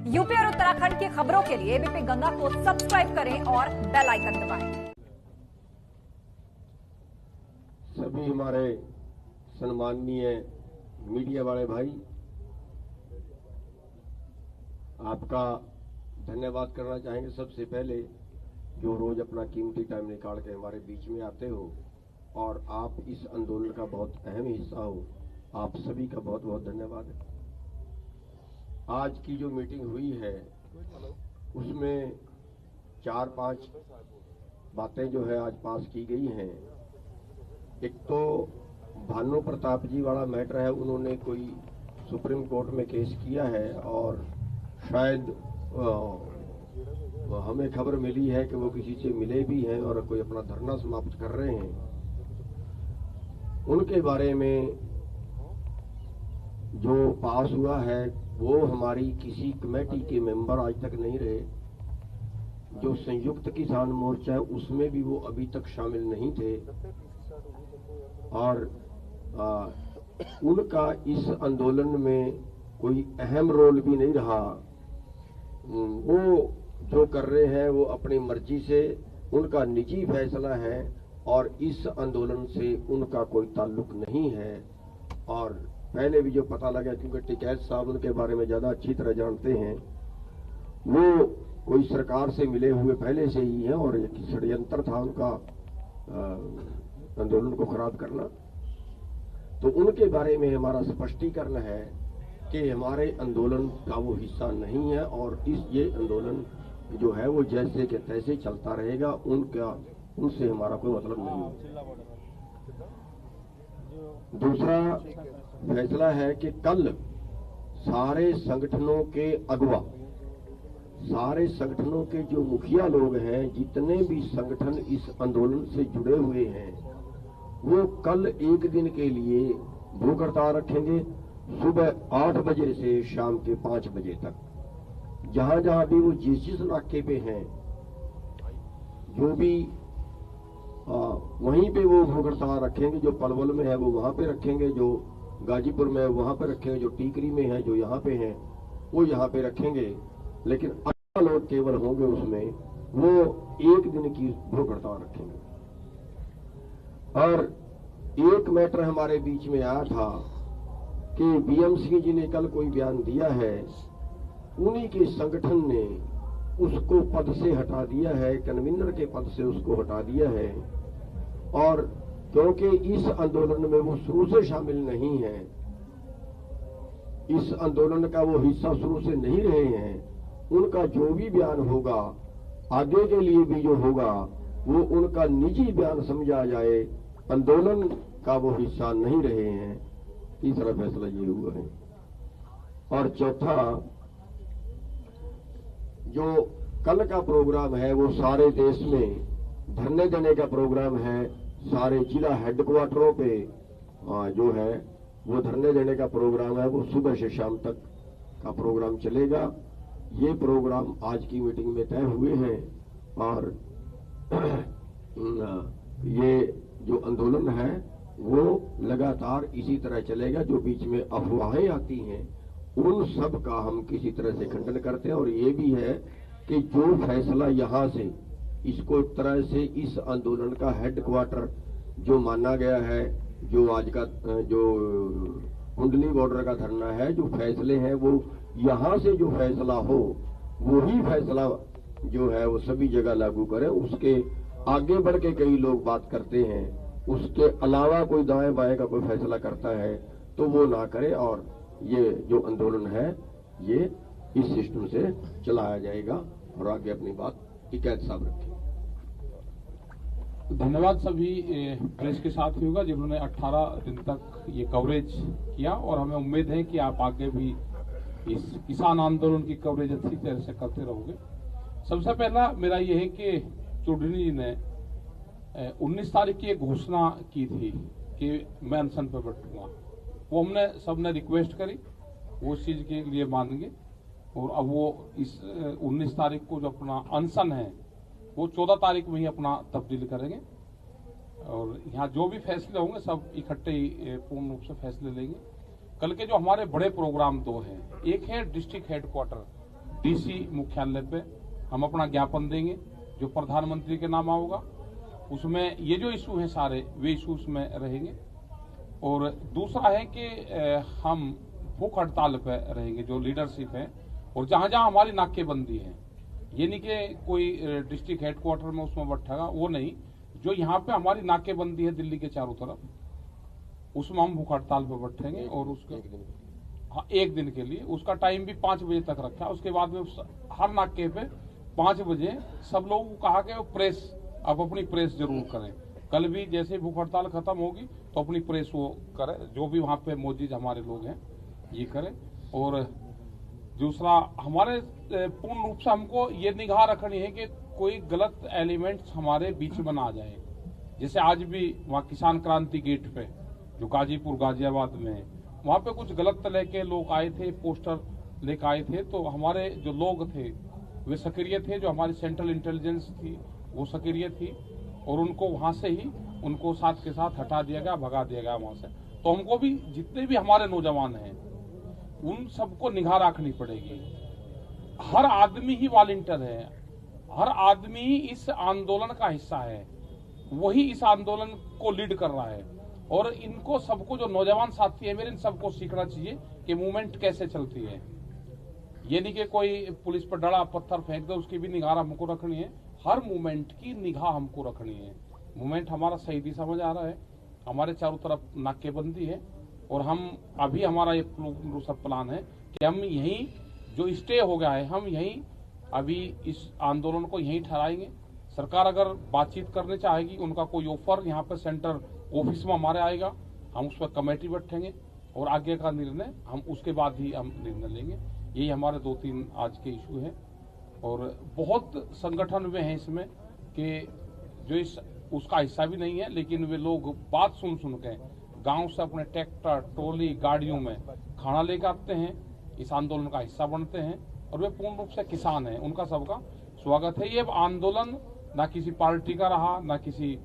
UP और उत्तराखंड की खबरों के लिए एबीपी गंगा को सब्सक्राइब करें और बेल आइकन दबाएं। सभी हमारे सम्माननीय मीडिया वाले भाई, आपका धन्यवाद करना चाहेंगे। सबसे पहले जो रोज अपना कीमती टाइम निकाल के हमारे बीच में आते हो और आप इस आंदोलन का बहुत अहम हिस्सा हो, आप सभी का बहुत बहुत धन्यवाद है। आज की जो मीटिंग हुई है उसमें 4-5 बातें जो है आज पास की गई हैं। एक तो भानु प्रताप जी वाला मैटर है, उन्होंने कोई सुप्रीम कोर्ट में केस किया है और शायद हमें खबर मिली है कि वो किसी से मिले भी हैं और कोई अपना धरना समाप्त कर रहे हैं। उनके बारे में जो पास हुआ है वो हमारी किसी कमेटी के मेंबर आज तक नहीं रहे। जो संयुक्त किसान मोर्चा है उसमें भी वो अभी तक शामिल नहीं थे और उनका इस आंदोलन में कोई अहम रोल भी नहीं रहा। वो जो कर रहे हैं वो अपनी मर्जी से, उनका निजी फैसला है और इस आंदोलन से उनका कोई ताल्लुक नहीं है। और पहले भी जो पता लगा, क्योंकि टिकैत साहब उनके बारे में ज्यादा अच्छी तरह जानते हैं, वो कोई सरकार से मिले हुए पहले से ही है और एक षड्यंत्र था उनका आंदोलन को खराब करना। तो उनके बारे में हमारा स्पष्टीकरण है कि हमारे आंदोलन का वो हिस्सा नहीं है और ये आंदोलन जो है वो जैसे के तैसे चलता रहेगा, उनसे हमारा कोई मतलब नहीं है। दूसरा फैसला है कि कल सारे संगठनों के अगवा, सारे संगठनों के जो मुखिया लोग हैं, जितने भी संगठन इस आंदोलन से जुड़े हुए हैं, वो कल एक दिन के लिए भूख हड़ताल रखेंगे, सुबह 8 बजे से शाम के 5 बजे तक। जहां जहां भी वो जिस इलाके पे हैं, जो भी वहीं पे वो भूख हड़ताल रखेंगे। जो पलवल में है वो वहां पे रखेंगे, जो गाजीपुर में है वहां पे रखेंगे, जो टीकरी में है, जो यहाँ पे हैं वो यहाँ पे रखेंगे। लेकिन 18 लोग केवल होंगे उसमें, वो एक दिन की भूख हड़ताल रखेंगे। और एक मैटर हमारे बीच में आया था कि बीएमसी जी ने कल कोई बयान दिया है, उन्हीं के संगठन ने उसको पद से हटा दिया है, कन्वीनर के पद से उसको हटा दिया है। और क्योंकि इस आंदोलन में वो शुरू से शामिल नहीं है, इस आंदोलन का वो हिस्सा शुरू से नहीं रहे हैं, उनका जो भी बयान होगा आगे के लिए भी जो होगा वो उनका निजी बयान समझा जाए, आंदोलन का वो हिस्सा नहीं रहे हैं। तीसरा फैसला ये हुआ है। और चौथा, जो कल का प्रोग्राम है वो सारे देश में धरने देने का प्रोग्राम है। सारे जिला हेडक्वार्टरों पे जो है वो धरने देने का प्रोग्राम है, वो सुबह से शाम तक का प्रोग्राम चलेगा। ये प्रोग्राम आज की मीटिंग में तय हुए हैं और ये जो आंदोलन है वो लगातार इसी तरह चलेगा। जो बीच में अफवाहें आती हैं उन सब का हम किसी तरह से खंडन करते हैं। और ये भी है कि जो फैसला यहाँ से, इसको एक तरह से इस आंदोलन का हेडक्वार्टर जो माना गया है, जो आज का जो कुंडली बॉर्डर का धरना है, जो फैसले हैं वो यहाँ से जो फैसला हो वही फैसला जो है वो सभी जगह लागू करें। उसके आगे बढ़ के कई लोग बात करते हैं, उसके अलावा कोई दाएं बाएं का कोई फैसला करता है तो वो ना करे। और ये जो आंदोलन है ये इस सिस्टम से चलाया जाएगा। और आगे अपनी बात टिकैत साहब रखें। धन्यवाद सभी प्रेस के साथ होगा जिन्होंने 18 दिन तक ये कवरेज किया और हमें उम्मीद है कि आप आगे भी इस किसान आंदोलन की कवरेज अच्छी तरह से करते रहोगे। सबसे पहला मेरा ये है कि चौधरी जी ने 19 तारीख की एक घोषणा की थी कि मैं अनशन पर बैठूंगा। वो हमने सबने रिक्वेस्ट करी, वो उस चीज के लिए मानेंगे। और अब वो इस 19 तारीख को जो अपना अनशन है वो 14 तारीख में ही अपना तब्दील करेंगे। और यहाँ जो भी फैसले होंगे सब इकट्ठे ही पूर्ण रूप से फैसले लेंगे। कल के जो हमारे बड़े प्रोग्राम दो हैं, एक है डिस्ट्रिक्ट हेडक्वार्टर डीसी मुख्यालय पे हम अपना ज्ञापन देंगे जो प्रधानमंत्री के नाम होगा। उसमें ये जो इशू है सारे वे इशू उसमें रहेंगे। और दूसरा है कि हम भूख हड़ताल पे रहेंगे जो लीडरशिप है, और जहां जहां हमारी नाकेबंदी है, ये नहीं कि कोई डिस्ट्रिक्ट हेडक्वार्टर में उसमें बैठेगा, वो नहीं, जो यहाँ पे हमारी नाकेबंदी है दिल्ली के चारों तरफ, उसमें हम भूख हड़ताल पे बैठेंगे। और उसके हाँ, 1 दिन के लिए उसका टाइम भी 5 बजे तक रखा। उसके बाद में हर नाके पे 5 बजे सब लोगों को कहा कि प्रेस आप अपनी प्रेस जरूर करें। कल भी जैसे भूख हड़ताल खत्म होगी तो अपनी प्रेस वो करें, जो भी वहां पे मौजूद हमारे लोग हैं ये करें। और दूसरा हमारे पूर्ण रूप से हमको ये निगाह रखनी है कि कोई गलत एलिमेंट्स हमारे बीच में ना आ जाए। जैसे आज भी वहाँ किसान क्रांति गेट पे जो गाजीपुर गाजियाबाद में है, वहाँ पे कुछ गलत तरह के लोग आए थे, पोस्टर लेकर आए थे, तो हमारे जो लोग थे वे सक्रिय थे, जो हमारी सेंट्रल इंटेलिजेंस थी वो सक्रिय थी, और उनको वहां से ही उनको साथ के साथ हटा दिया गया, भगा दिया गया वहां से। तो हमको भी जितने भी हमारे नौजवान हैं उन सबको निगाह रखनी पड़ेगी। हर आदमी ही वॉलंटियर है, हर आदमी ही इस आंदोलन का हिस्सा है, वही इस आंदोलन को लीड कर रहा है। और इनको सबको जो नौजवान साथी है मेरे, इन सबको सीखना चाहिए कि मूवमेंट कैसे चलती है। ये नहीं कि कोई पुलिस पर डरा पत्थर फेंक दे, उसकी भी निगाह हमको रखनी है। हर मूवमेंट की निगाह हमको रखनी है। मूवमेंट हमारा सही दिशा में जा रहा है, हमारे चारों तरफ नाकेबंदी है, और हम अभी हमारा ये सब प्लान है कि हम यहीं जो स्टे हो गया है, हम यहीं अभी इस आंदोलन को यहीं ठहराएंगे। सरकार अगर बातचीत करने चाहेगी, उनका कोई ऑफर यहाँ पे सेंटर ऑफिस में हमारे आएगा, हम उस पर कमेटी बैठेंगे और आगे का निर्णय हम उसके बाद ही हम निर्णय लेंगे। यही हमारे 2-3 आज के इशू हैं। और बहुत संगठन वे हैं इसमें कि जो इस उसका हिस्सा भी नहीं है, लेकिन वे लोग बात सुन के गांव से अपने ट्रैक्टर ट्रॉली गाड़ियों में खाना लेकर आते हैं, इस आंदोलन का हिस्सा बनते हैं, और वे पूर्ण रूप से किसान हैं। उनका सबका स्वागत है। ये आंदोलन ना किसी पार्टी का रहा, ना किसी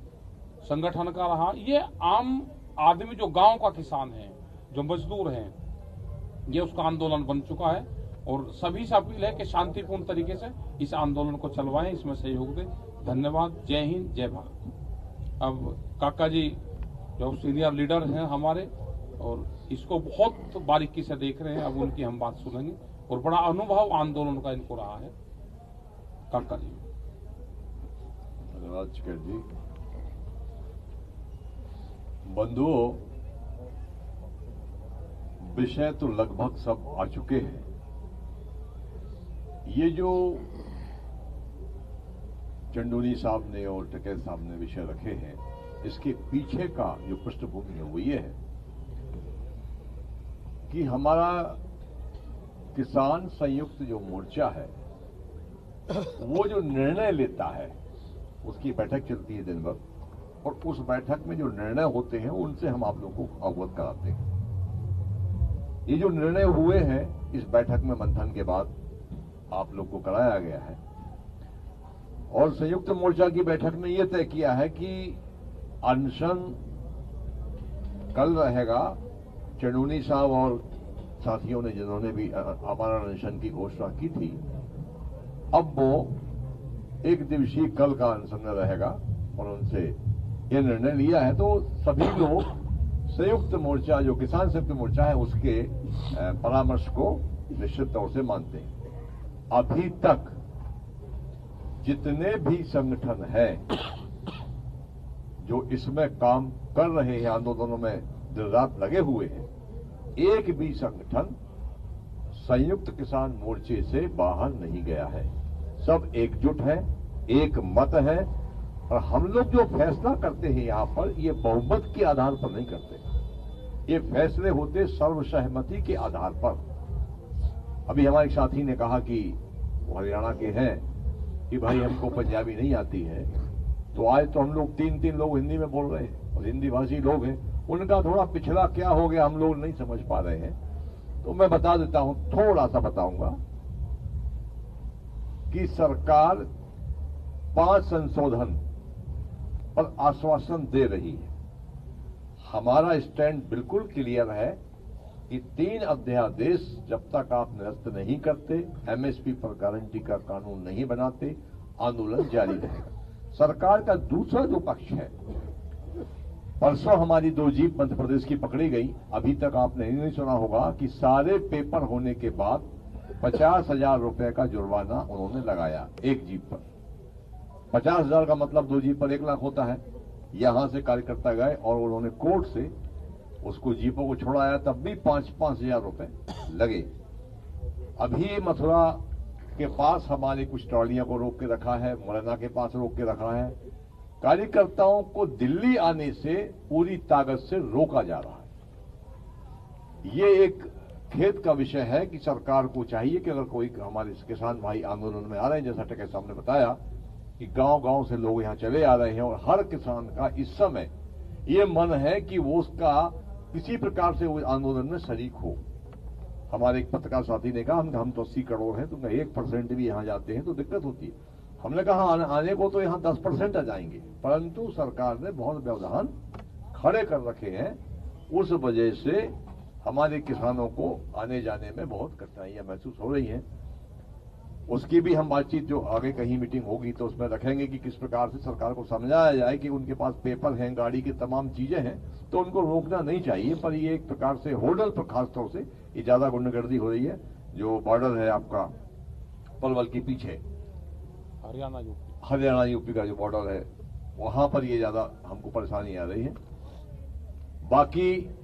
संगठन का रहा, ये आम आदमी जो गांव का किसान है, जो मजदूर हैं, ये उसका आंदोलन बन चुका है। और सभी से अपील है कि शांतिपूर्ण तरीके से इस आंदोलन को चलवाएं, इसमें सहयोग दें। धन्यवाद। जय हिंद, जय भारत। अब काका जी जो सीनियर लीडर हैं हमारे, और इसको बहुत बारीकी से देख रहे हैं, अब उनकी हम बात सुनेंगे। और बड़ा अनुभव आंदोलन का इनको रहा है। काका जी। धन्यवाद चिकर जी। बंधुओं, विषय तो लगभग सब आ चुके हैं। ये जो चंदोनी साहब ने और टकेल साहब ने विषय रखे हैं, इसके पीछे का जो पृष्ठभूमि है वो ये है कि हमारा किसान संयुक्त जो मोर्चा है वो जो निर्णय लेता है, उसकी बैठक चलती है दिन भर, और उस बैठक में जो निर्णय होते हैं उनसे हम आप लोगों को अवगत कराते हैं। ये जो निर्णय हुए हैं इस बैठक में मंथन के बाद आप लोग को कराया गया है, और संयुक्त मोर्चा की बैठक में यह तय किया है कि अनशन कल रहेगा। चंदोनी साहब और साथियों ने जिन्होंने भी हमारा अनशन की घोषणा की थी, अब वो 1 दिवसीय कल का अनशन रहेगा, और उनसे ये निर्णय लिया है। तो सभी लोग संयुक्त मोर्चा जो किसान संयुक्त मोर्चा है उसके परामर्श को निश्चित तौर से मानते हैं। अभी तक जितने भी संगठन हैं जो इसमें काम कर रहे हैं, आंदोलनों में दिन रात लगे हुए हैं, एक भी संगठन संयुक्त किसान मोर्चे से बाहर नहीं गया है। सब एकजुट है, एक मत है, और हम लोग जो फैसला करते हैं यहां पर, ये बहुमत के आधार पर नहीं करते, ये फैसले होते सर्वसहमति के आधार पर। अभी हमारे साथी ने कहा कि वो हरियाणा के हैं कि भाई हमको पंजाबी नहीं आती है, तो आज तो हम लोग 3 लोग हिंदी में बोल रहे हैं, और हिंदी भाषी लोग हैं, उनका थोड़ा पिछड़ा क्या हो गया हम लोग नहीं समझ पा रहे हैं। तो मैं बता देता हूं, थोड़ा सा बताऊंगा कि सरकार 5 संशोधन पर आश्वासन दे रही है। हमारा स्टैंड बिल्कुल क्लियर है कि 3 अध्यादेश जब तक आप निरस्त नहीं करते, एमएसपी पर गारंटी का कानून नहीं बनाते, आंदोलन जारी रहेगा। सरकार का दूसरा जो पक्ष है, परसों हमारी 2 जीप मध्य प्रदेश की पकड़ी गई। अभी तक आपने नहीं सुना होगा कि सारे पेपर होने के बाद 50,000 रुपए का जुर्माना उन्होंने लगाया एक जीप पर। 50,000 का मतलब 2 जीप पर 1 लाख होता है। यहां से कार्यकर्ता गए और उन्होंने कोर्ट से उसको जीपों को छुड़ाया, तब भी 5,000 रुपए लगे। अभी मथुरा के पास हमारी कुछ ट्रॉलियों को रोक के रखा है, मुरैना के पास रोक के रखा है। कार्यकर्ताओं को दिल्ली आने से पूरी ताकत से रोका जा रहा है। ये एक खेद का विषय है कि सरकार को चाहिए कि अगर कोई हमारे किसान भाई आंदोलन में आ रहे हैं, जैसा टके साहब ने बताया कि गांव-गांव से लोग यहां चले आ रहे हैं, और हर किसान का इस समय ये मन है कि वो उसका किसी प्रकार से वो आंदोलन में शरीक हो। हमारे एक पत्रकार साथी ने कहा हम तो 80 करोड़ हैं, तो 1% भी यहां जाते हैं तो दिक्कत होती है। हमने कहा आने को तो यहां 10% आ जाएंगे, परंतु सरकार ने बहुत व्यवधान खड़े कर रखे हैं। उस वजह से हमारे किसानों को आने जाने में बहुत कठिनाइयां महसूस हो रही हैं। उसकी भी हम बातचीत जो आगे कहीं मीटिंग होगी तो उसमें रखेंगे कि किस प्रकार से सरकार को समझाया जाए कि उनके पास पेपर हैं, गाड़ी की तमाम चीजें हैं, तो उनको रोकना नहीं चाहिए। पर ये एक प्रकार से होटल पर खासतौर से ये ज्यादा गुंडागर्दी हो रही है। जो बॉर्डर है आपका पलवल के पीछे हरियाणा यूपी का जो बॉर्डर है, वहां पर ये ज्यादा हमको परेशानी आ रही है। बाकी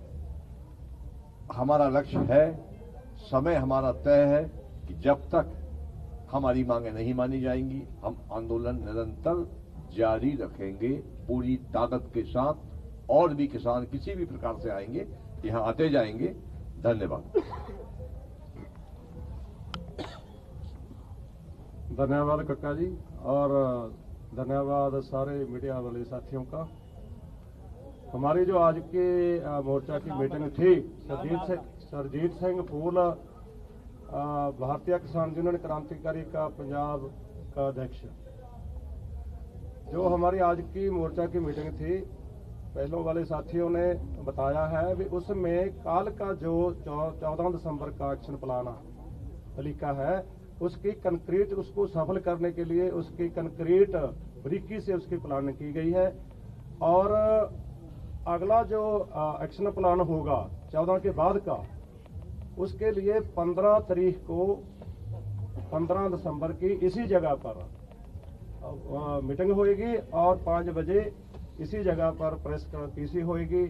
हमारा लक्ष्य है, समय हमारा तय है कि जब तक हमारी मांगें नहीं मानी जाएंगी, हम आंदोलन निरंतर जारी रखेंगे पूरी ताकत के साथ। और भी किसान किसी भी प्रकार से आएंगे, यहां आते जाएंगे। धन्यवाद। धन्यवाद कक्का जी, और धन्यवाद सारे मीडिया वाले साथियों का। हमारी जो आज के मोर्चा की मीटिंग थी, सरजीत सिंह फूल भारतीय किसान यूनियन क्रांतिकारी का पंजाब का अध्यक्ष, जो हमारी आज की मोर्चा की मीटिंग थी, पहलों वाले साथियों ने बताया है भी उसमें काल का जो 14 दिसंबर का एक्शन प्लान लिखा है, उसकी कंक्रीट उसको सफल करने के लिए उसकी कंक्रीट बारीकी से उसकी प्लानिंग की गई है। और अगला जो एक्शन प्लान होगा 14 के बाद का, उसके लिए 15 तारीख को 15 दिसंबर की इसी जगह पर मीटिंग होएगी और 5 बजे इसी जगह पर प्रेस पीसी होएगी।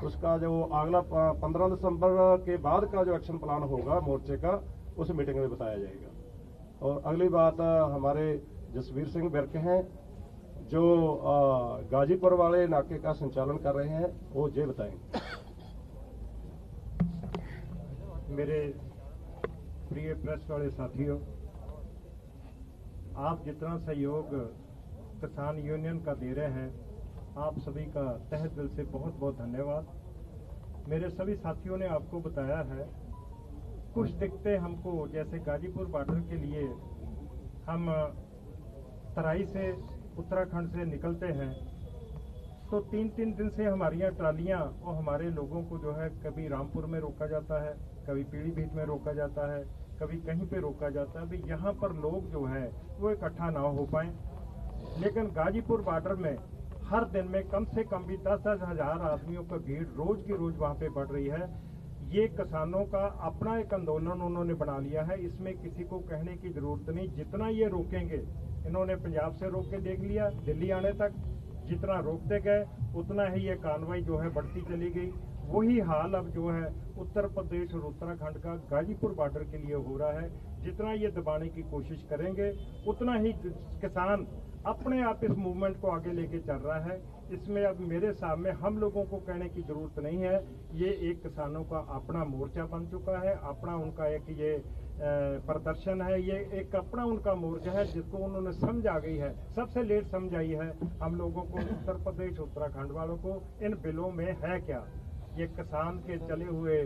उसका जो अगला 15 दिसंबर के बाद का जो एक्शन प्लान होगा मोर्चे का, उस मीटिंग में बताया जाएगा। और अगली बात हमारे जसवीर सिंह बिर्क हैं, जो गाजीपुर वाले नाके का संचालन कर रहे हैं, वो ये बताएंगे। मेरे प्रिय प्रेस वाले साथियों, आप जितना सहयोग किसान यूनियन का दे रहे हैं, आप सभी का तहे दिल से बहुत बहुत धन्यवाद। मेरे सभी साथियों ने आपको बताया है, कुछ दिक्कतें हमको, जैसे गाजीपुर बॉर्डर के लिए हम तराई से उत्तराखंड से निकलते हैं तो 3-3 दिन से हमारी ट्रालियां और हमारे लोगों को जो है कभी रामपुर में रोका जाता है, कभी पीलीभीत में रोका जाता है, कभी कहीं पे रोका जाता है। अभी यहाँ पर लोग जो है वो इकट्ठा ना हो पाए, लेकिन गाजीपुर बॉर्डर में हर दिन में कम से कम भी 10-10 हजार आदमियों का भीड़ रोज की रोज वहाँ पे बढ़ रही है। ये किसानों का अपना एक आंदोलन उन्होंने बना लिया है, इसमें किसी को कहने की जरूरत नहीं। जितना ये रोकेंगे, इन्होंने पंजाब से रोक के देख लिया, दिल्ली आने तक जितना रोकते गए उतना ही ये कार्रवाई जो है बढ़ती चली गई। वही हाल अब जो है उत्तर प्रदेश और उत्तराखंड का गाजीपुर बॉर्डर के लिए हो रहा है। जितना ये दबाने की कोशिश करेंगे, उतना ही किसान अपने आप इस मूवमेंट को आगे लेके चल रहा है। इसमें अब मेरे सामने हम लोगों को कहने की जरूरत नहीं है, ये एक किसानों का अपना मोर्चा बन चुका है, अपना उनका एक ये प्रदर्शन है, ये एक अपना उनका मोर्चा है जिसको उन्होंने समझ आ गई है। सबसे लेट समझ आई है हम लोगों को, उत्तर प्रदेश उत्तराखंड वालों को, इन बिलों में है क्या। ये किसान के चले हुए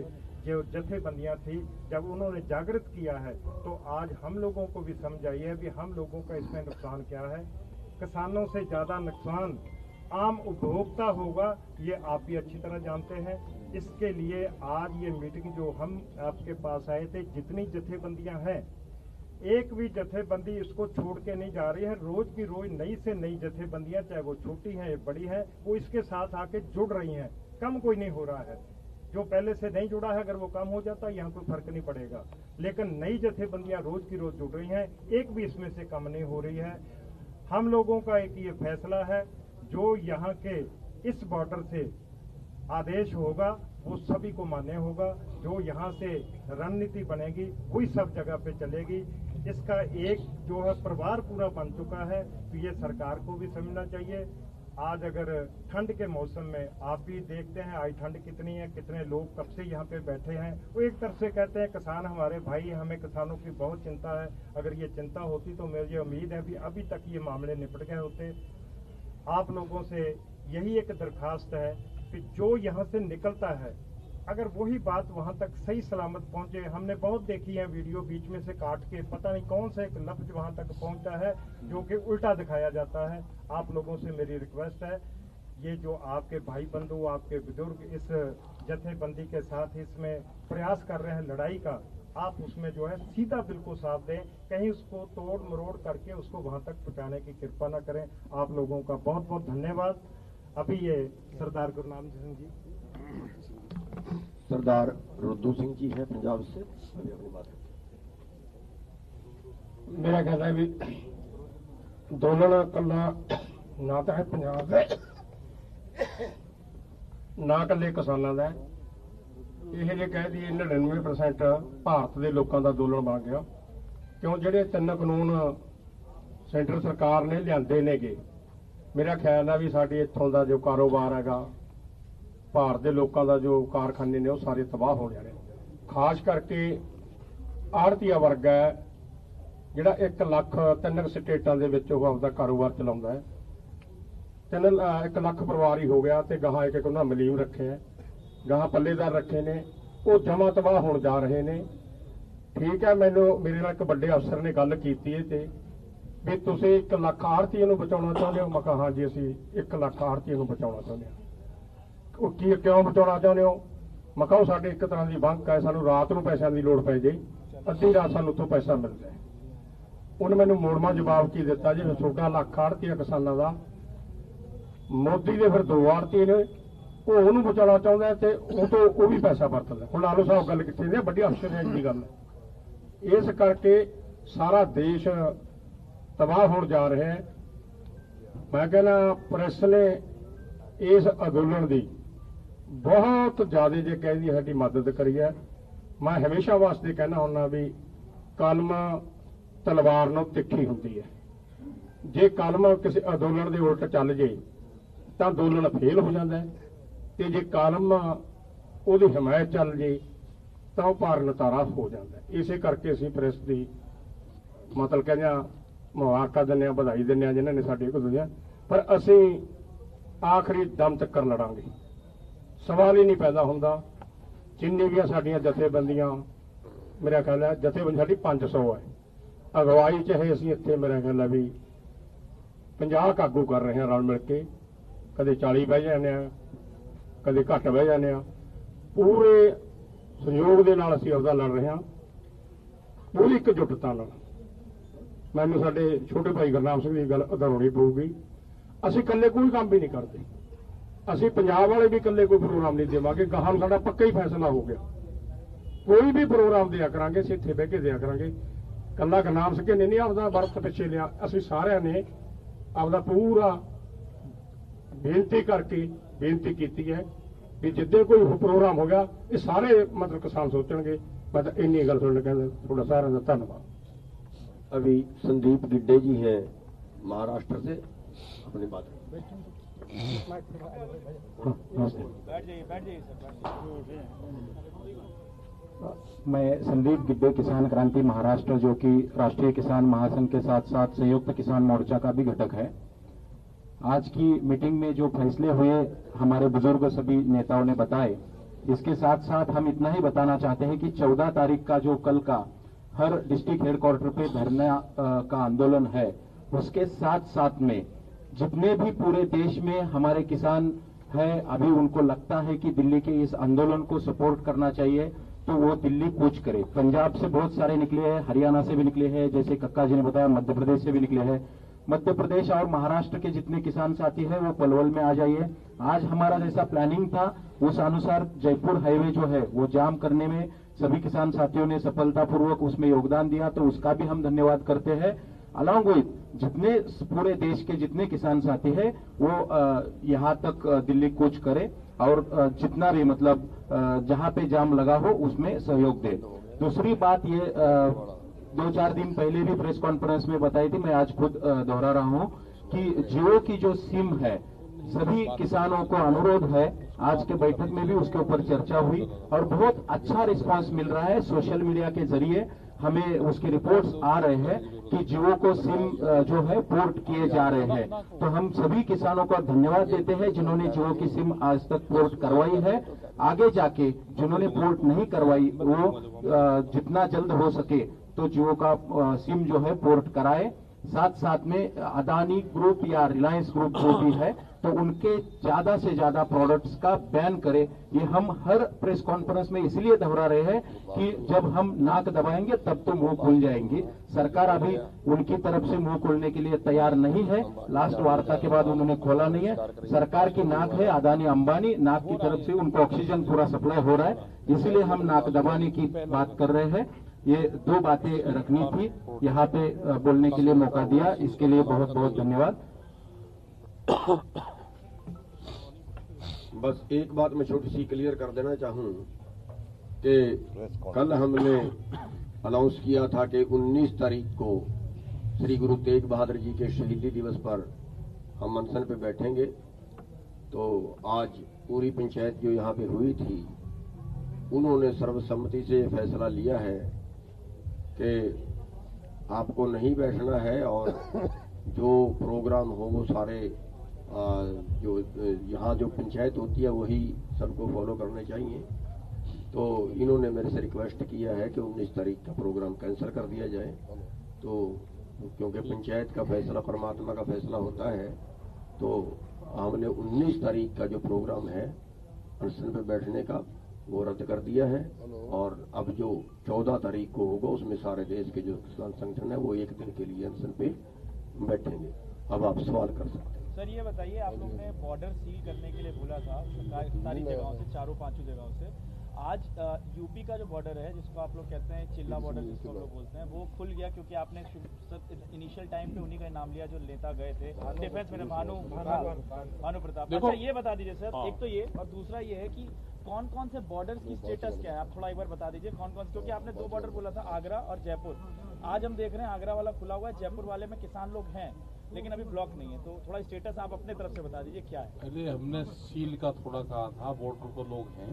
जो जथेबंदियां थी, जब उन्होंने जागृत किया है तो आज हम लोगों को भी समझ आई है भी हम लोगों का इसमें नुकसान क्या है। किसानों से ज्यादा नुकसान आम उपभोक्ता होगा, ये आप भी अच्छी तरह जानते हैं। इसके लिए आज ये मीटिंग जो हम आपके पास आए थे, जितनी जथेबंदियां हैं, एक भी जथेबंदी इसको छोड़ के नहीं जा रही है। रोज की रोज नई से नई जथेबंदियां, चाहे वो छोटी हैं या बड़ी हैं, वो इसके साथ आके जुड़ रही हैं। कम कोई नहीं हो रहा है। जो पहले से नहीं जुड़ा है, अगर वो कम हो जाता, यहाँ कोई फर्क नहीं पड़ेगा। लेकिन नई जथेबंदियां रोज की रोज जुड़ रही हैं, एक भी इसमें से कम नहीं हो रही है। हम लोगों का एक ये फैसला है, जो यहाँ के इस बॉर्डर से आदेश होगा वो सभी को मान्य होगा। जो यहाँ से रणनीति बनेगी वही सब जगह पे चलेगी। इसका एक जो है परिवार पूरा बन चुका है, तो ये सरकार को भी समझना चाहिए। आज अगर ठंड के मौसम में आप भी देखते हैं आज ठंड कितनी है, कितने लोग कब से यहाँ पे बैठे हैं। वो एक तरफ से कहते हैं किसान हमारे भाई, हमें किसानों की बहुत चिंता है। अगर ये चिंता होती तो मुझे उम्मीद है भी अभी तक ये मामले निपट गए होते। आप लोगों से यही एक दरखास्त है कि जो यहाँ से निकलता है, अगर वही बात वहां तक सही सलामत पहुंचे। हमने बहुत देखी है वीडियो, बीच में से काट के पता नहीं कौन सा एक लफ्ज वहां तक पहुंचता है जो कि उल्टा दिखाया जाता है। आप लोगों से मेरी रिक्वेस्ट है, ये जो आपके भाई बंधु, आपके बुजुर्ग इस जथेबंदी के साथ इसमें प्रयास कर रहे हैं लड़ाई का, आप उसमें जो है सीधा बिल्कुल साथ दें, कहीं उसको तोड़ मरोड़ करके उसको वहां तक पहुंचाने की कृपा न करें। आप लोगों का बहुत बहुत धन्यवाद। अभी ये सरदार गुरनाम सिंह जी, सरदार रुद्दू सिंह जी हैं पंजाब से, अभी अपनी बात रखें। मेरा कहना है भी अंदोलन कला ना तो है पंजाब का, ना कले किसानों का। ਇਹ ਜੇ ਕਹਿ ਦਈਏ 99% ਭਾਰਤ ਦੇ ਲੋਕਾਂ ਦਾ ਅੰਦੋਲਨ ਬਣ ਗਿਆ। ਕਿਉਂ ਜਿਹੜੇ 3 ਕਾਨੂੰਨ ਸੈਂਟਰ ਸਰਕਾਰ ਨੇ ਲਿਆਂਦੇ ਨੇਗੇ, ਮੇਰਾ ਖਿਆਲ ਹੈ ਵੀ ਸਾਡੇ ਇੱਥੋਂ ਦਾ ਜੋ ਕਾਰੋਬਾਰ ਹੈਗਾ, ਭਾਰਤ ਦੇ ਲੋਕਾਂ ਦਾ ਜੋ ਕਾਰਖਾਨੇ ਨੇ ਉਹ ਸਾਰੇ ਤਬਾਹ ਹੋ ਜਾਣੇ। ਖਾਸ ਕਰਕੇ ਆੜਤੀਆ ਵਰਗ ਹੈ ਜਿਹੜਾ 1 ਲੱਖ 3 ਸਟੇਟਾਂ ਦੇ ਵਿੱਚ ਉਹ ਆਪਦਾ ਕਾਰੋਬਾਰ ਚਲਾਉਂਦਾ ਹੈ। 1 ਲੱਖ ਪਰਿਵਾਰ ਹੀ ਹੋ ਗਿਆ ਤੇ ਗਾਹਾਂ ਇੱਕ ਉਹਨਾਂ ਮਲੀਮ ਰੱਖੇ ਹੈ, ਗਾਹਾਂ ਪੱਲੇਦਾਰ ਰੱਖੇ ਨੇ, ਉਹ ਜਮਾਂ ਤਬਾਹ ਹੋਣ ਜਾ ਰਹੇ ਨੇ। ਠੀਕ ਹੈ, ਮੈਨੂੰ ਮੇਰੇ ਨਾਲ ਇੱਕ ਵੱਡੇ ਅਫਸਰ ਨੇ ਗੱਲ ਕੀਤੀ ਹੈ ਤੇ ਵੀ ਤੁਸੀਂ 1 ਲੱਖ ਆੜਤੀਆਂ ਨੂੰ ਬਚਾਉਣਾ ਚਾਹੁੰਦੇ ਹੋ? ਮੈਂ ਕਿਹਾ ਹਾਂ ਜੀ, ਅਸੀਂ 1 ਲੱਖ ਆੜਤੀਆਂ ਨੂੰ ਬਚਾਉਣਾ ਚਾਹੁੰਦੇ ਹਾਂ। ਉਹ ਕੀ ਕਿਉਂ ਬਚਾਉਣਾ ਚਾਹੁੰਦੇ ਹੋ? ਮੈਂ ਕਿਹਾ ਉਹ ਸਾਡੇ ਇੱਕ ਤਰ੍ਹਾਂ ਦੀ ਬੈਂਕ ਹੈ, ਸਾਨੂੰ ਰਾਤ ਨੂੰ ਪੈਸਿਆਂ ਦੀ ਲੋੜ ਪੈ ਜੇ, ਅੱਧੀ ਰਾਤ ਸਾਨੂੰ ਉੱਥੋਂ ਪੈਸਾ ਮਿਲਦਾ ਹੈ। ਉਹਨੇ ਮੈਨੂੰ ਮੋੜਵਾਂ ਜਵਾਬ ਕੀ ਦਿੱਤਾ ਜੀ, ਤੁਹਾਡਾ ਲੱਖ ਆੜਤੀਆਂ ਕਿਸਾਨਾਂ ਦਾ, ਮੋਦੀ ਦੇ ਫਿਰ 2 ਆੜਤੀ ਨੇ, ਉਹ ਉਹਨੂੰ ਬਚਾਉਣਾ ਚਾਹੁੰਦਾ ਤੇ ਉਹ ਤੋਂ ਉਹ ਵੀ ਪੈਸਾ ਵਰਤਦਾ। ਹੁਣ ਲਾਲੋ ਸਾਹਿਬ ਗੱਲ ਕਿੱਥੇ ਦੀ ਵੱਡੀ ਅਫਸਰ ਦੀ ਗੱਲ ਹੈ। ਇਸ ਕਰਕੇ ਸਾਰਾ ਦੇਸ਼ ਤਬਾਹ ਹੋਣ ਜਾ ਰਿਹਾ ਹੈ। ਮੈਂ ਕਹਿੰਦਾ ਪ੍ਰੈਸ ਨੇ ਇਸ ਅੰਦੋਲਨ ਦੀ ਬਹੁਤ ਜ਼ਿਆਦਾ ਜੇ ਕਹਿੰਦੀ ਸਾਡੀ ਮਦਦ ਕਰੀ ਹੈ। ਮੈਂ ਹਮੇਸ਼ਾ ਵਾਸਤੇ ਕਹਿਣਾ ਹੁੰਦਾ ਵੀ ਕਲਮ ਤਲਵਾਰ ਨੂੰ ਤਿੱਖੀ ਹੁੰਦੀ ਹੈ। ਜੇ ਕਲਮ ਕਿਸੇ ਅੰਦੋਲਨ ਦੇ ਉਲਟ ਚੱਲ ਜੇ ਤਾਂ ਅੰਦੋਲਨ ਫੇਲ ਹੋ ਜਾਂਦਾ ਹੈ, ਤੇ ਜੇ ਕਲਮ ਉਹਦੀ ਹਮਾਇਤ ਚੱਲ ਜੇ ਤਾਂ ਉਹ ਭਾਰ ਨਤਾਰਾ ਹੋ ਜਾਂਦਾ ਹੈ। ਇਸੇ ਕਰਕੇ ਅਸੀਂ ਪ੍ਰੈਸ ਦੀ ਮਤਲਬ ਕਹਿੰਦੇ ਹਾਂ ਮੁਬਾਰਕਾਂ ਦਿੰਦੇ ਹਾਂ, ਵਧਾਈ ਦਿੰਦੇ ਹਾਂ ਜਿਨ੍ਹਾਂ ਨੇ ਸਾਡੇ ਕੋਲ ਦਿੱਤੀਆਂ, ਪਰ ਅਸੀਂ ਆਖਰੀ ਦਮ ਤੱਕ ਲੜਾਂਗੇ। ਸਵਾਲ ਹੀ ਨਹੀਂ ਪੈਦਾ ਹੁੰਦਾ। ਜਿੰਨੀ ਵੀ ਸਾਡੀਆਂ ਜਥੇਬੰਦੀਆਂ, ਮੇਰਾ ਖਿਆਲ ਹੈ ਜਥੇਬੰਦੀ ਸਾਡੀ 500 ਹੈ, ਅਗਵਾਈ ਚਾਹੇ ਅਸੀਂ ਇੱਥੇ ਮੇਰਾ ਖਿਆਲ ਹੈ ਵੀ 50 ਆਗੂ ਕਰ ਰਹੇ ਹਾਂ ਰਲ ਮਿਲ ਕੇ, ਕਦੇ 40 ਬਹਿ ਜਾਂਦੇ ਆ, ਕਦੇ ਘੱਟ ਬਹਿ ਜਾਂਦੇ ਆ। ਪੂਰੇ ਸਹਿਯੋਗ ਦੇ ਨਾਲ ਅਸੀਂ ਆਪਦਾ ਲੜ ਰਹੇ ਹਾਂ, ਪੂਰੀ ਇਕਜੁੱਟਤਾ ਨਾਲ। ਮੈਨੂੰ ਸਾਡੇ ਛੋਟੇ ਭਾਈ ਗੁਰਨਾਮ ਸਿੰਘ ਦੀ ਗੱਲ ਉਧਾਰਨੀ ਪਊਗੀ। ਅਸੀਂ ਇਕੱਲੇ ਕੋਈ ਕੰਮ ਵੀ ਨਹੀਂ ਕਰਦੇ। ਅਸੀਂ ਪੰਜਾਬ ਵਾਲੇ ਵੀ ਇਕੱਲੇ ਕੋਈ ਪ੍ਰੋਗਰਾਮ ਨਹੀਂ ਦੇਵਾਂਗੇ। ਗਾਹਾਂ ਸਾਡਾ ਪੱਕਾ ਹੀ ਫੈਸਲਾ ਹੋ ਗਿਆ, ਕੋਈ ਵੀ ਪ੍ਰੋਗਰਾਮ ਦਿਆ ਕਰਾਂਗੇ ਅਸੀਂ ਇੱਥੇ ਬਹਿ ਕੇ ਦਿਆ ਕਰਾਂਗੇ। ਇਕੱਲਾ ਗੁਰਨਾਮ ਸਿੰਘ ਨੇ ਨਹੀਂ ਆਪਦਾ ਵਰਤ ਪਿੱਛੇ ਲਿਆ, ਅਸੀਂ ਸਾਰਿਆਂ ਨੇ ਆਪਦਾ ਪੂਰਾ ਬੇਨਤੀ ਕਰਕੇ ਬੇਨਤੀ ਕੀਤੀ ਹੈ ਵੀ ਜਿੱਦੇ ਕੋਈ ਪ੍ਰੋਗਰਾਮ ਹੋ ਗਿਆ ਇਹ ਸਾਰੇ ਮਤਲਬ ਕਿਸਾਨ ਸੋਚਣਗੇ। मैं तो इन्नी गल सुन कहना थोड़ा सारा का धन्यवाद। अभी संदीप गिड्डे जी हैं महाराष्ट्र से, अपनी बात मैं संदीप गिड्डे, किसान क्रांति महाराष्ट्र, जो कि राष्ट्रीय किसान महासंघ के साथ साथ संयुक्त किसान मोर्चा का भी घटक है। आज की मीटिंग में जो फैसले हुए हमारे बुजुर्ग सभी नेताओं ने बताए, इसके साथ साथ हम इतना ही बताना चाहते हैं कि 14 तारीख का जो कल का हर डिस्ट्रिक्ट हेडक्वार्टर पे धरना का आंदोलन है, उसके साथ साथ में जितने भी पूरे देश में हमारे किसान है, अभी उनको लगता है कि दिल्ली के इस आंदोलन को सपोर्ट करना चाहिए, तो वो दिल्ली कूच करे। पंजाब से बहुत सारे निकले हैं, हरियाणा से भी निकले हैं, जैसे कक्का जी ने बताया मध्य प्रदेश से भी निकले हैं। मध्य प्रदेश और महाराष्ट्र के जितने किसान साथी हैं वो पलवल में आ जाइए। आज हमारा जैसा प्लानिंग था उस अनुसार जयपुर हाईवे जो है वो जाम करने में सभी किसान साथियों ने सफलतापूर्वक उसमें योगदान दिया, तो उसका भी हम धन्यवाद करते हैं। अलॉन्ग विथ जितने पूरे देश के जितने किसान साथी हैं वो यहाँ तक दिल्ली कूच करे और जितना भी मतलब जहाँ पे जाम लगा हो उसमें सहयोग दे। दूसरी बात ये 2-4 दिन पहले भी प्रेस कॉन्फ्रेंस में बताई थी, मैं आज खुद दोहरा रहा हूं कि जियो की जो सिम है, सभी किसानों को अनुरोध है, आज के बैठक में भी उसके ऊपर चर्चा हुई और बहुत अच्छा रिस्पांस मिल रहा है। सोशल मीडिया के जरिए हमें उसके रिपोर्ट्स आ रहे हैं कि जियो को सिम जो है पोर्ट किए जा रहे हैं। तो हम सभी किसानों को धन्यवाद देते हैं जिन्होंने जियो की सिम आज तक पोर्ट करवाई है। आगे जाके जिन्होंने पोर्ट नहीं करवाई वो जितना जल्द हो सके तो जियो का सिम जो है पोर्ट कराए। साथ साथ में अदानी ग्रुप या रिलायंस ग्रुप जो भी है तो उनके ज्यादा से ज्यादा प्रोडक्ट्स का बैन करे। ये हम हर प्रेस कॉन्फ्रेंस में इसलिए दोहरा रहे हैं कि जब हम नाक दबाएंगे तब तो मुंह खुल जाएंगे। सरकार अभी उनकी तरफ से मुंह खोलने के लिए तैयार नहीं है। लास्ट वार्ता के बाद उन्होंने खोला नहीं है। सरकार की नाक है अदानी अंबानी, नाक की तरफ से उनको ऑक्सीजन पूरा सप्लाई हो रहा है, इसीलिए हम नाक दबाने की बात कर रहे हैं। ये 2 बातें रखनी थी, यहाँ पे बोलने के लिए मौका दिया, इसके लिए बहुत बहुत धन्यवाद। बस एक बात मैं छोटी सी क्लियर कर देना चाहूं कि कल हमने अनाउंस किया था कि 19 तारीख को श्री गुरु तेग बहादुर जी के शहीदी दिवस पर हम अनशन पे बैठेंगे। तो आज पूरी पंचायत जो यहाँ पे हुई थी उन्होंने सर्वसम्मति से फैसला लिया है कि आपको नहीं बैठना है और जो प्रोग्राम हो वो सारे जो यहाँ जो पंचायत होती है वही सबको फॉलो करने चाहिए। तो इन्होंने मेरे से रिक्वेस्ट किया है कि 19 तारीख का प्रोग्राम कैंसिल कर दिया जाए। तो क्योंकि पंचायत का फैसला परमात्मा का फैसला होता है, तो हमने 19 तारीख का जो प्रोग्राम है अनशन पे बैठने का वो रद्द कर दिया है। और अब जो 14 तारीख को होगा उसमें सारे देश के जो किसान संगठन है वो एक दिन के लिए अनशन पे बैठेंगे। अब आप सवाल कर सकते हैं। सर ये बताइए, आप लोग ने बॉर्डर सील करने के लिए बोला था सारी जगहों से, 4-5 जगहों से। आज यूपी का जो बॉर्डर है जिसको आप लोग कहते हैं चिल्ला बॉर्डर जिसको हम लोग बोलते हैं, वो खुल गया क्योंकि आपने इनिशियल टाइम पे उन्हीं का नाम लिया जो नेता गए थे डिफेंस में, भानु प्रताप। अच्छा ये बता दीजिए सर, एक तो ये, और दूसरा ये है कि कौन कौन से बॉर्डर की स्टेटस क्या है, आप थोड़ा एक बार बता दीजिए कौन कौन से, क्योंकि आपने 2 बॉर्डर बोला था, आगरा और जयपुर। आज हम देख रहे हैं आगरा वाला खुला हुआ है, जयपुर वाले में किसान लोग हैं लेकिन अभी ब्लॉक नहीं है। तो थोड़ा स्टेटस आप अपने तरफ से बता दीजिए क्या है। पहले हमने सील का थोड़ा कहा था, बॉर्डर पर लोग हैं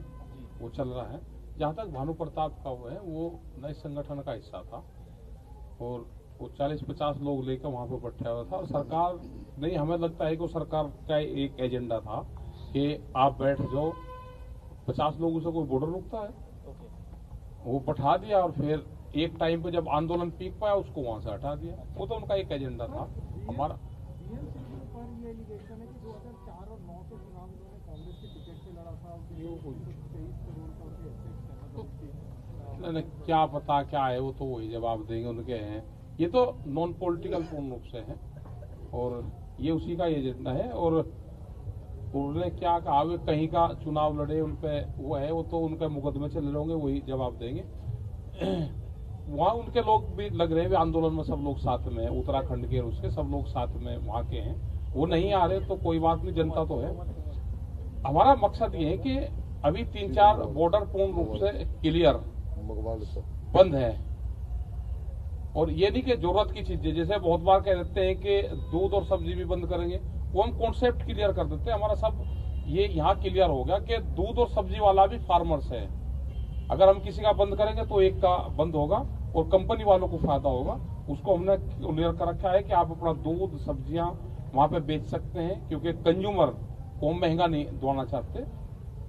वो चल रहा है। जहाँ तक भानु प्रताप का वो है वो नए संगठन का हिस्सा था और वो 40-50 लोग लेकर वहाँ पर बैठा हुआ था। और सरकार नहीं, हमें लगता है कि वो सरकार का एक एजेंडा था कि आप बैठ जाओ, 50 लोगों से कोई बॉर्डर रुकता है। वो बैठा दिया और फिर एक टाइम पे जब आंदोलन पीक पाया उसको वहां से हटा दिया। वो तो उनका एक एजेंडा था। हमारा ये एलिगेशन है कि 2004 और 9 के चुनाव में कांग्रेस की टिकट से लड़ा था, 23 करोड़ का उसे एसेट नहीं, क्या पता क्या है, वो तो वही जवाब देंगे, उनके हैं। ये तो नॉन पॉलिटिकल पूर्ण रूप से है और ये उसी का एजेंडा है। और उन्होंने क्या कहा, वे कहीं का चुनाव लड़े, उन पे वो है, वो तो उनके मुकदमे चल रहे होंगे, वही जवाब देंगे। वहाँ उनके लोग भी लग रहे हैं, आंदोलन में सब लोग साथ में हैं, उत्तराखंड के उसके सब लोग साथ में वहाँ के हैं। वो नहीं आ रहे तो कोई बात नहीं, जनता तो है। हमारा मकसद ये है कि अभी 3-4 बॉर्डर पूर्ण रूप से क्लियर बंद है। और ये नहीं कि जरूरत की चीजें, जैसे बहुत बार कह देते हैं कि दूध और सब्जी भी बंद करेंगे, वो हम कॉन्सेप्ट क्लियर कर देते हैं। हमारा सब ये यहाँ क्लियर हो गया कि दूध और सब्जी वाला भी फार्मर्स है। अगर हम किसी का बंद करेंगे तो एक का बंद होगा और कंपनी वालों को फायदा होगा। उसको हमने क्लियर कर रखा है कि आप अपना दूध सब्जियां वहां पे बेच सकते हैं, क्योंकि कंज्यूमर को महंगा नहीं दवाना चाहते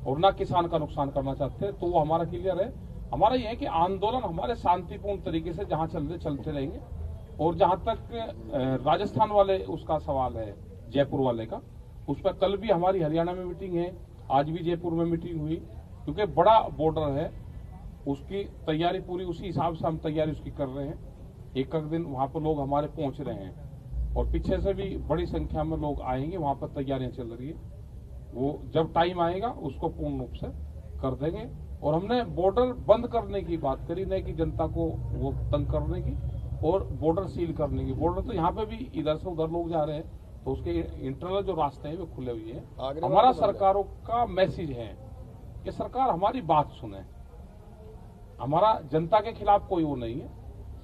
और ना किसान का नुकसान करना चाहते। तो वो हमारा क्लियर है। हमारा ये है कि आंदोलन हमारे शांतिपूर्ण तरीके से जहां चलते रहेंगे। और जहां तक राजस्थान वाले उसका सवाल है जयपुर वाले का। उस पर कल भी हमारी हरियाणा में मीटिंग है, आज भी जयपुर में मीटिंग हुई, क्योंकि बड़ा बॉर्डर है, उसकी तैयारी पूरी उसी हिसाब से हम तैयारी उसकी कर रहे हैं। एक दिन वहां पर लोग हमारे पहुंच रहे हैं और पीछे से भी बड़ी संख्या में लोग आएंगे, वहां पर तैयारियां चल रही है। वो जब टाइम आएगा उसको पूर्ण रूप से कर देंगे। और हमने बॉर्डर बंद करने की बात करी, नहीं कि जनता को वो तंग करने की, और बॉर्डर सील करने की। बॉर्डर तो यहाँ पे भी इधर से उधर लोग जा रहे हैं, तो उसके इंटरनल जो रास्ते हैं वो खुले हुए हैं। हमारा सरकारों का मैसेज है कि सरकार हमारी बात सुने। हमारा जनता के खिलाफ कोई वो नहीं है,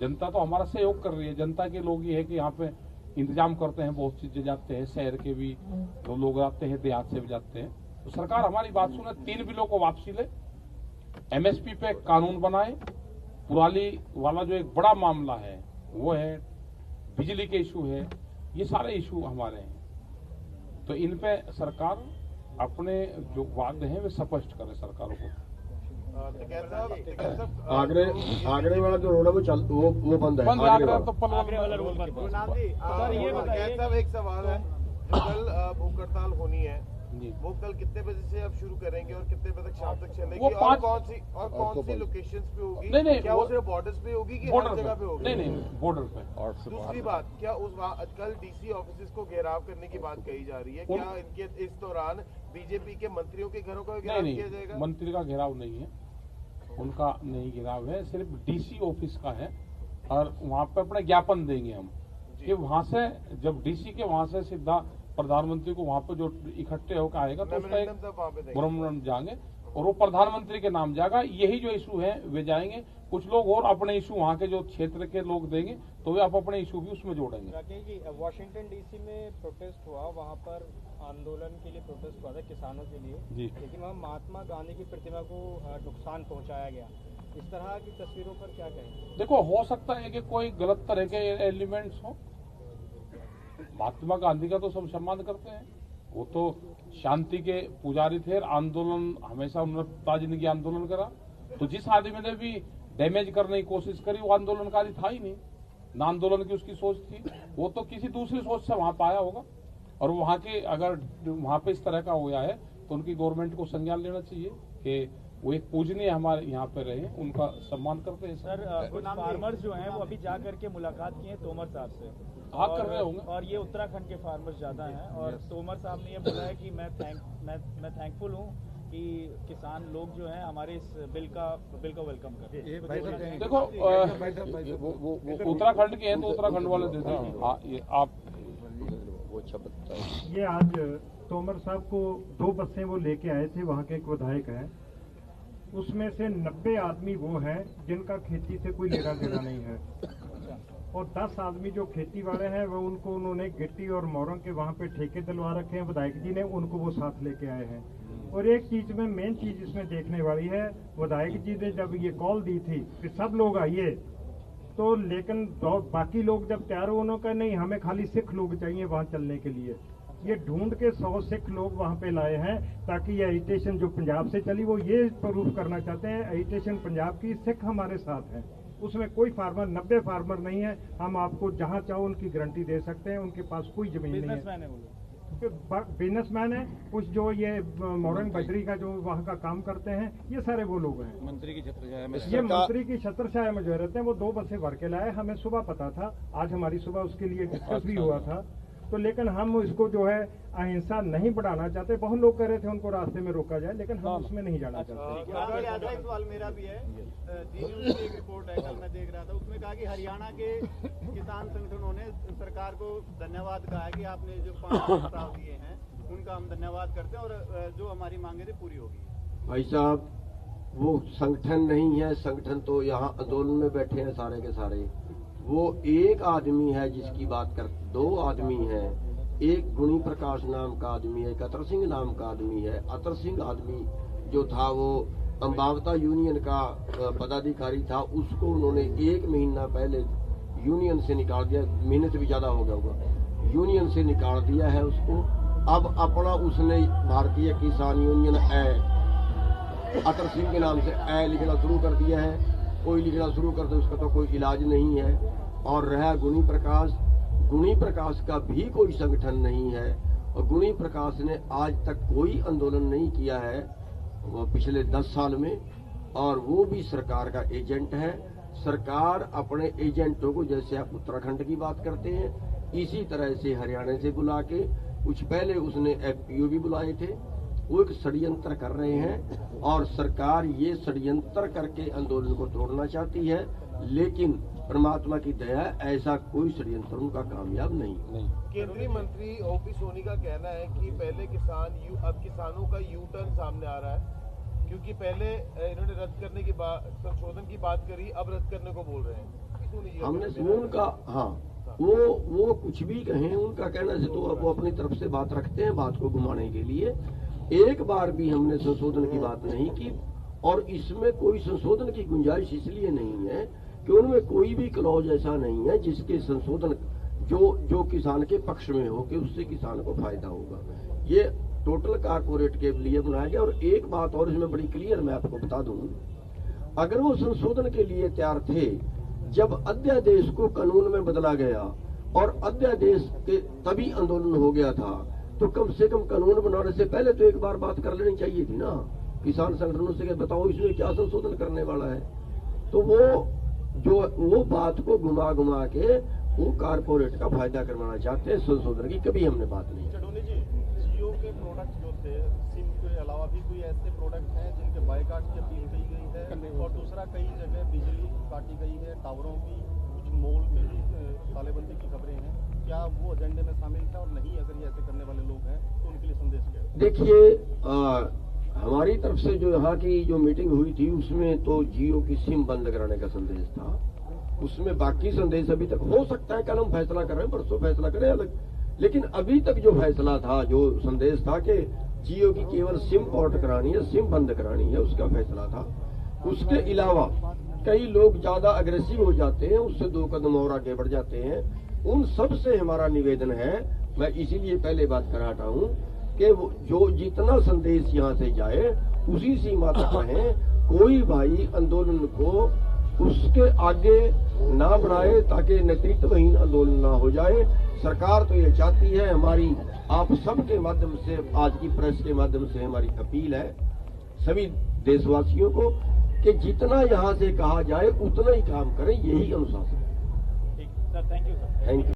जनता तो हमारा सहयोग कर रही है। जनता के लोग ये है कि यहाँ पे इंतजाम करते हैं, बहुत चीजें जाते हैं, शहर के भी तो लोग आते हैं, देहात से भी जाते हैं। तो सरकार हमारी बात सुने, 3 बिलों को वापसी ले, एमएसपी पे कानून बनाए। पुराली वाला जो एक बड़ा मामला है वो है, बिजली के इशू है, ये सारे इशू हमारे हैं। तो इन पे सरकार अपने जो वादे हैं वे स्पष्ट करे सरकारों को। आगरे वाला जो रोड है वो बंद है। आगरे वाला रोड बंद। सर ये बताइए, साहब एक सवाल है, जो कल भूख हड़ताल होनी है वो कल कितने बजे से आप शुरू करेंगे और कितने बजे तक शाम तक चलेगी, और कौन सी लोकेशंस पे होगी? नहीं, क्या वो सिर्फ बॉर्डर्स पे होगी कि हर जगह पे होगी? नहीं, बॉर्डर पे। दूसरी बात, क्या उस कल डीसी ऑफिस को घेराव करने की बात कही जा रही है, क्या इनके इस दौरान बीजेपी के मंत्रियों के घरों का घेराव किया जाएगा? मंत्री का घेराव नहीं है, उनका नहीं घेराव है, सिर्फ डीसी ऑफिस का है। और वहाँ पे अपने ज्ञापन देंगे हम कि वहाँ से जब डीसी के वहाँ से सीधा प्रधानमंत्री को वहाँ पे जो इकट्ठे होकर आएगा तो उसका एक मेमोरेंडम जाएंगे और वो प्रधानमंत्री के नाम जाएगा। यही जो इशू है वे जाएंगे। कुछ लोग और अपने इशू वहाँ के जो क्षेत्र के लोग देंगे तो वे आप अपने इशू भी उसमें जोड़ेंगे। राकेश जी, वॉशिंगटन डीसी में प्रोटेस्ट हुआ, वहाँ पर आंदोलन के लिए प्रोटेस्ट हुआ था किसानों के लिए जी, लेकिन वहाँ महात्मा गांधी की प्रतिमा को नुकसान पहुँचाया गया। इस तरह की तस्वीरों पर क्या कहेंगे? देखो, हो सकता है कि कोई गलत तरह के एलिमेंट्स हो। महात्मा गांधी का तो सब सम्मान करते हैं, वो तो शांति के पुजारी थे, आंदोलन हमेशा उन्होंने ताजनगी आंदोलन करा। तो जिस आदमी ने भी डैमेज करने की कोशिश करी वो आंदोलनकारी था ही नहीं, ना आंदोलन की उसकी सोच थी, वो तो किसी दूसरी सोच से वहां पाया होगा। और वहां के अगर वहां पे इस तरह का हुआ है तो उनकी गवर्नमेंट को संज्ञान लेना चाहिए कि वो एक पूजनीय हमारे यहाँ पे रहे, उनका सम्मान करते हैं। सर, कुछ फार्मर्स जो हैं वो अभी जा करके मुलाकात की है तोमर साहब से, कर रहे होंगे, और ये उत्तराखंड के फार्मर्स ज्यादा हैं। और तोमर साहब ने ये बोला है कि मैं थैंकफुल हूँ कि किसान लोग जो हैं हमारे इस बिल को वेलकम करते हैं। देखो, उत्तराखंड के हैं तो उत्तराखंड वाले देते हैं। ये आप ये आज तोमर साहब को 2 बसें वो लेके आए थे, वहाँ के एक विधायक हैं, उसमें से 90 आदमी वो हैं जिनका खेती से कोई लेना देना नहीं है, और 10 आदमी जो खेती वाले हैं वो उनको उन्होंने गिट्टी और मोरंग के वहाँ पे ठेके दिलवा रखे हैं, विधायक जी ने उनको वो साथ लेके आए हैं। और एक चीज में मेन चीज इसमें देखने वाली है, विधायक जी ने जब ये कॉल दी थी कि सब लोग आइए, तो लेकिन बाकी लोग जब तैयार हो, उन्होंने कहा नहीं, हमें खाली सिख लोग चाहिए वहाँ चलने के लिए। ये ढूंढ के 100 सिख लोग वहाँ पे लाए हैं ताकि ये एजिटेशन जो पंजाब से चली वो ये प्रूफ करना चाहते हैं एजिटेशन पंजाब की, सिख हमारे साथ हैं, उसमें कोई फार्मर 90 फार्मर नहीं है। हम आपको जहाँ चाहो उनकी गारंटी दे सकते हैं, उनके पास कोई जमीन नहीं है, बिजनेसमैन है। कुछ जो ये मोरंग बजरी का जो वहाँ का काम करते हैं, ये सारे वो लोग हैं। मंत्री की छत्रछाया में ये मंत्री की छत्रछाया में जो रहते हैं वो 2 बसें भर के लाए। हमें सुबह पता था, आज हमारी सुबह उसके लिए डिस्कस भी हुआ था, तो लेकिन हम इसको जो है अहिंसा नहीं बढ़ाना चाहते। बहुत लोग कह रहे थे उनको रास्ते में रोका जाए, लेकिन हम उसमें नहीं जाना चाहते। एक सवाल मेरा भी है, जी न्यूज़ की एक रिपोर्ट है, कल मैं देख रहा था, उसमें कहा कि हरियाणा के किसान संगठनों ने सरकार को धन्यवाद कहा है कि आपने जो 5 प्रस्ताव दिए हैं उनका हम धन्यवाद करते हैं और जो हमारी मांगे थी पूरी होगी। भाई साहब, वो संगठन नहीं है, संगठन तो यहाँ आंदोलन में बैठे हैं सारे के सारे। वो एक आदमी है जिसकी बात कर, 2 आदमी हैं, एक गुणी प्रकाश नाम का आदमी है, एक अतर सिंह नाम का आदमी है। अतर सिंह आदमी जो था वो अंबावता यूनियन का पदाधिकारी था, उसको उन्होंने 1 महीना पहले यूनियन से निकाल दिया, महीने से भी ज्यादा हो गया होगा, यूनियन से निकाल दिया है उसको। अब अपना उसने भारतीय किसान यूनियन अतर सिंह के नाम से लिखना शुरू कर दिया है। कोई लिखना शुरू कर दे उसका तो कोई इलाज नहीं है। और रहा गुणी प्रकाश, गुणी प्रकाश का भी कोई संगठन नहीं है और गुणी प्रकाश ने आज तक कोई आंदोलन नहीं किया है वो पिछले 10 साल में, और वो भी सरकार का एजेंट है। सरकार अपने एजेंटों को, जैसे आप उत्तराखंड की बात करते हैं, इसी तरह से हरियाणा से बुला के, कुछ पहले उसने एफपीओ भी बुलाए थे, वो एक षड्यंत्र कर रहे हैं और सरकार ये षड्यंत्र करके आंदोलन को तोड़ना चाहती है, लेकिन परमात्मा की दया ऐसा कोई षड्यंत्र उनका कामयाब नहीं। केंद्रीय मंत्री ओपी सोनी का कहना है कि पहले अब किसानों का यू टर्न सामने आ रहा है, क्योंकि पहले इन्होंने रद्द करने की बात, संशोधन की बात करी, अब रद्द करने को बोल रहे हैं। हमने उनका, हाँ, वो कुछ भी कहें, उनका कहना से तो वो अपनी तरफ से बात रखते हैं, बात को घुमाने के लिए। एक बार भी हमने संशोधन की बात नहीं की, और इसमें कोई संशोधन की गुंजाइश इसलिए नहीं है कि उनमें कोई भी क्लॉज ऐसा नहीं है जिसके संशोधन जो किसान के पक्ष में हो कि उससे किसान को फायदा होगा। ये टोटल कारपोरेट के लिए बनाया गया। और एक बात और इसमें बड़ी क्लियर मैं आपको बता दूं, अगर वो संशोधन के लिए तैयार थे, जब अध्यादेश को कानून में बदला गया और अध्यादेश के तभी आंदोलन हो गया था, तो कम से कम कानून बनाने से पहले तो एक बार बात कर लेनी चाहिए थी ना किसान संगठनों से कि बताओ इसमें क्या संशोधन करने वाला है। तो वो बात को घुमा के वो कारपोरेट का फायदा करवाना चाहते हैं। संशोधन की कभी हमने बात नहीं। चडोनी जी, जियो के प्रोडक्ट जो थे, सिम के अलावा भी कोई ऐसे प्रोडक्ट हैं जिनके बायकॉट की अपील की गई है, और दूसरा कई जगह बिजली काटी गई है, टावरों की, कुछ मॉल में भी तालेबंदी की खबरें हैं, क्या वो एजेंडे में शामिल था? और नहीं, अगर ये ऐसे करने वाले लोग हैं तो उनके लिए संदेश क्या है? देखिए, हमारी तरफ से जो यहाँ की जो मीटिंग हुई थी उसमें तो जियो की सिम बंद कराने का संदेश था। उसमें बाकी संदेश अभी तक हो सकता है कल हम फैसला कर रहे हैं, परसों फैसला करें अलग, लेकिन अभी तक जो फैसला था, जो संदेश था कि जियो की केवल सिम पोर्ट करानी है, सिम बंद करानी है, उसका फैसला था। उसके अलावा कई लोग ज्यादा अग्रेसिव हो जाते हैं, उससे 2 कदम और आगे बढ़ जाते हैं। उन सब से हमारा निवेदन है, मैं इसीलिए पहले बात कराता हूँ कि जो जितना संदेश यहाँ से जाए उसी सीमा तक है। कोई भाई आंदोलन को उसके आगे ना बढ़ाए ताकि नेतृत्वहीन आंदोलन ना हो जाए। सरकार तो ये चाहती है, हमारी आप सबके माध्यम से, आज की प्रेस के माध्यम से हमारी अपील है सभी देशवासियों को कि जितना यहाँ से कहा जाए उतना ही काम करें, यही अनुशासन। ठीक sir, thank you sir. Thank you.